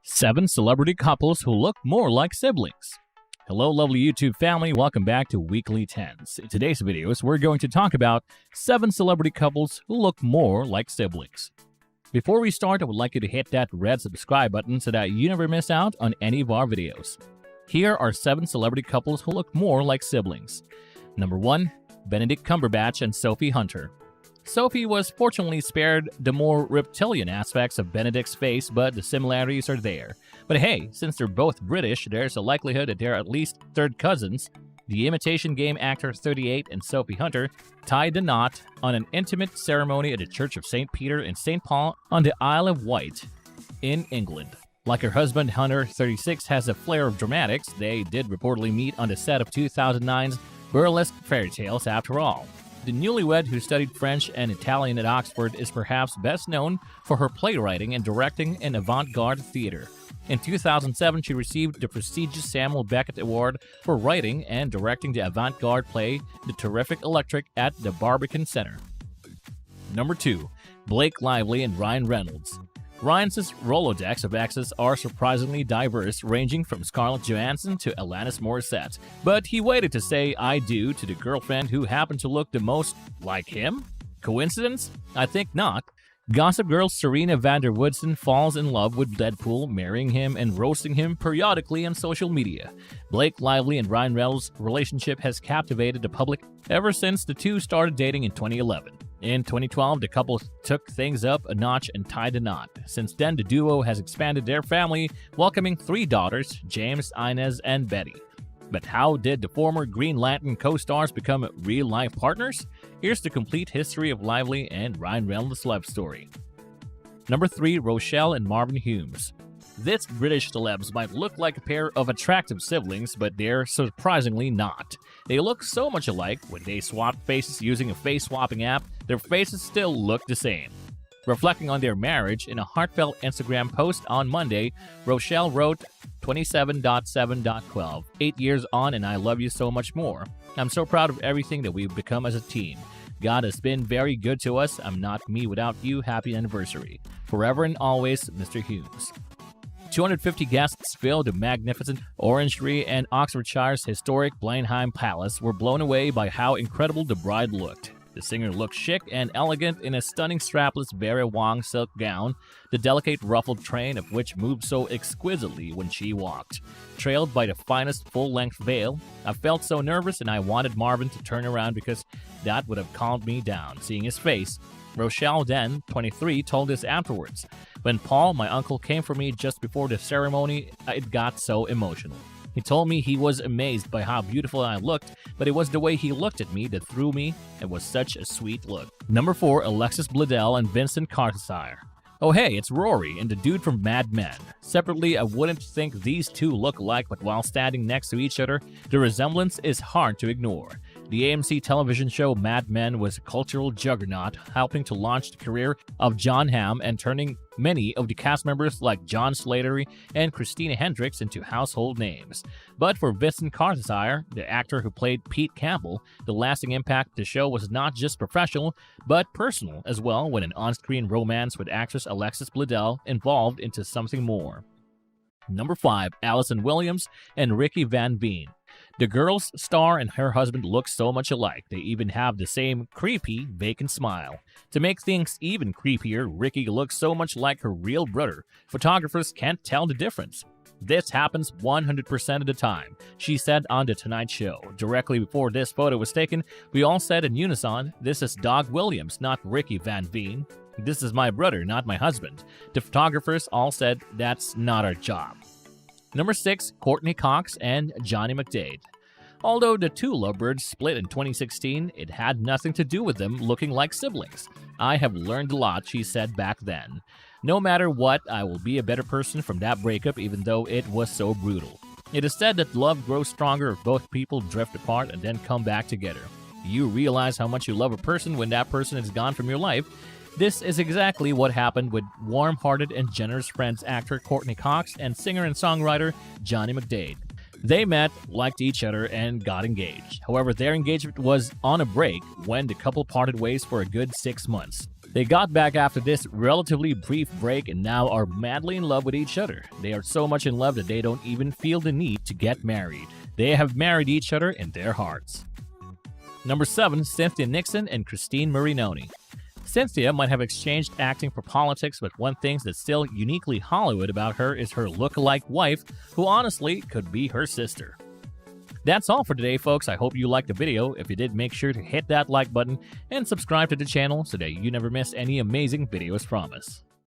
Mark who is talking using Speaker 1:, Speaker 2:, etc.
Speaker 1: 7 celebrity couples who look more like siblings. Hello, lovely YouTube family. Welcome back to Weekly 10s. In today's videos, we're going to talk about 7 celebrity couples who look more like siblings. Before we start, I would like you to hit that red subscribe button so that you never miss out on any of our videos. Here are 7 celebrity couples who look more like siblings. Number 1. Benedict Cumberbatch and Sophie Hunter. Sophie was fortunately spared the more reptilian aspects of Benedict's face, but the similarities are there. But hey, since they're both British, there's a likelihood that they're at least third cousins. The Imitation Game actor 38 and Sophie Hunter tied the knot on an intimate ceremony at the Church of St. Peter in St. Paul on the Isle of Wight in England. Like her husband, Hunter 36 has a flair of dramatics. They did reportedly meet on the set of 2009's Burlesque Fairy Tales after all. The newlywed, who studied French and Italian at Oxford, is perhaps best known for her playwriting and directing in avant-garde theater. In 2007, she received the prestigious Samuel Beckett Award for writing and directing the avant-garde play The Terrific Electric at the Barbican Center. Number 2. Blake Lively and Ryan Reynolds. Ryan's Rolodex of exes are surprisingly diverse, ranging from Scarlett Johansson to Alanis Morissette. But he waited to say "I do" to the girlfriend who happened to look the most like him? Coincidence? I think not. Gossip Girl Serena van der Woodsen falls in love with Deadpool, marrying him and roasting him periodically on social media. Blake Lively and Ryan Reynolds' relationship has captivated the public ever since the two started dating in 2011. In 2012, the couple took things up a notch and tied the knot. Since then, the duo has expanded their family, welcoming 3 daughters, James, Inez, and Betty. But how did the former Green Lantern co-stars become real-life partners? Here's the complete history of Lively and Ryan Reynolds' love story. Number 3. Rochelle and Marvin Humes. These British celebs might look like a pair of attractive siblings, but they're surprisingly not. They look so much alike. When they swap faces using a face-swapping app, their faces still look the same. Reflecting on their marriage, in a heartfelt Instagram post on Monday, Rochelle wrote, 27.7.12, 8 years on and I love you so much more. I'm so proud of everything that we've become as a team. God has been very good to us. I'm not me without you. Happy anniversary. Forever and always, Mr. Humes. 250 guests filled the magnificent Orangery and Oxfordshire's historic Blenheim Palace were blown away by how incredible the bride looked. The singer looked chic and elegant in a stunning strapless Vera Wang silk gown, the delicate ruffled train of which moved so exquisitely when she walked. Trailed by the finest full-length veil, I felt so nervous and I wanted Marvin to turn around because that would have calmed me down, seeing his face. Rochelle, then 23, told us afterwards, "When Paul, my uncle, came for me just before the ceremony, it got so emotional. He told me he was amazed by how beautiful I looked, but it was the way he looked at me that threw me. It was such a sweet look." Number 4. Alexis Bledel and Vincent Kartheiser. Oh hey, it's Rory and the dude from Mad Men. Separately, I wouldn't think these two look alike, but while standing next to each other, the resemblance is hard to ignore. The AMC television show Mad Men was a cultural juggernaut, helping to launch the career of Jon Hamm and turning many of the cast members like John Slattery and Christina Hendricks into household names. But for Vincent Kartheiser, the actor who played Pete Campbell, the lasting impact of the show was not just professional, but personal as well, when an on-screen romance with actress Alexis Bledel evolved into something more. Number 5. Allison Williams and Ricky Van Veen. The girl's star and her husband look so much alike. They even have the same creepy, vacant smile. To make things even creepier, Ricky looks so much like her real brother. Photographers can't tell the difference. This happens 100% of the time, she said on The Tonight Show. Directly before this photo was taken, we all said in unison, "This is Doug Williams, not Ricky Van Veen. This is my brother, not my husband." The photographers all said, "That's not our job." Number 6. Courtney Cox and Johnny McDade. Although the two lovebirds split in 2016, it had nothing to do with them looking like siblings. "I have learned a lot," she said back then. "No matter what, I will be a better person from that breakup, even though it was so brutal." It is said that love grows stronger if both people drift apart and then come back together. You realize how much you love a person when that person is gone from your life. This is exactly what happened with warm-hearted and generous Friends actor Courtney Cox and singer and songwriter Johnny McDade. They met, liked each other, and got engaged. However, their engagement was on a break when the couple parted ways for a good 6 months. They got back after this relatively brief break and now are madly in love with each other. They are so much in love that they don't even feel the need to get married. They have married each other in their hearts. Number 7. Cynthia Nixon and Christine Marinoni. Cynthia might have exchanged acting for politics, but one thing that's still uniquely Hollywood about her is her look-alike wife, who honestly could be her sister. That's all for today, folks. I hope you liked the video. If you did, make sure to hit that like button and subscribe to the channel so that you never miss any amazing videos from us.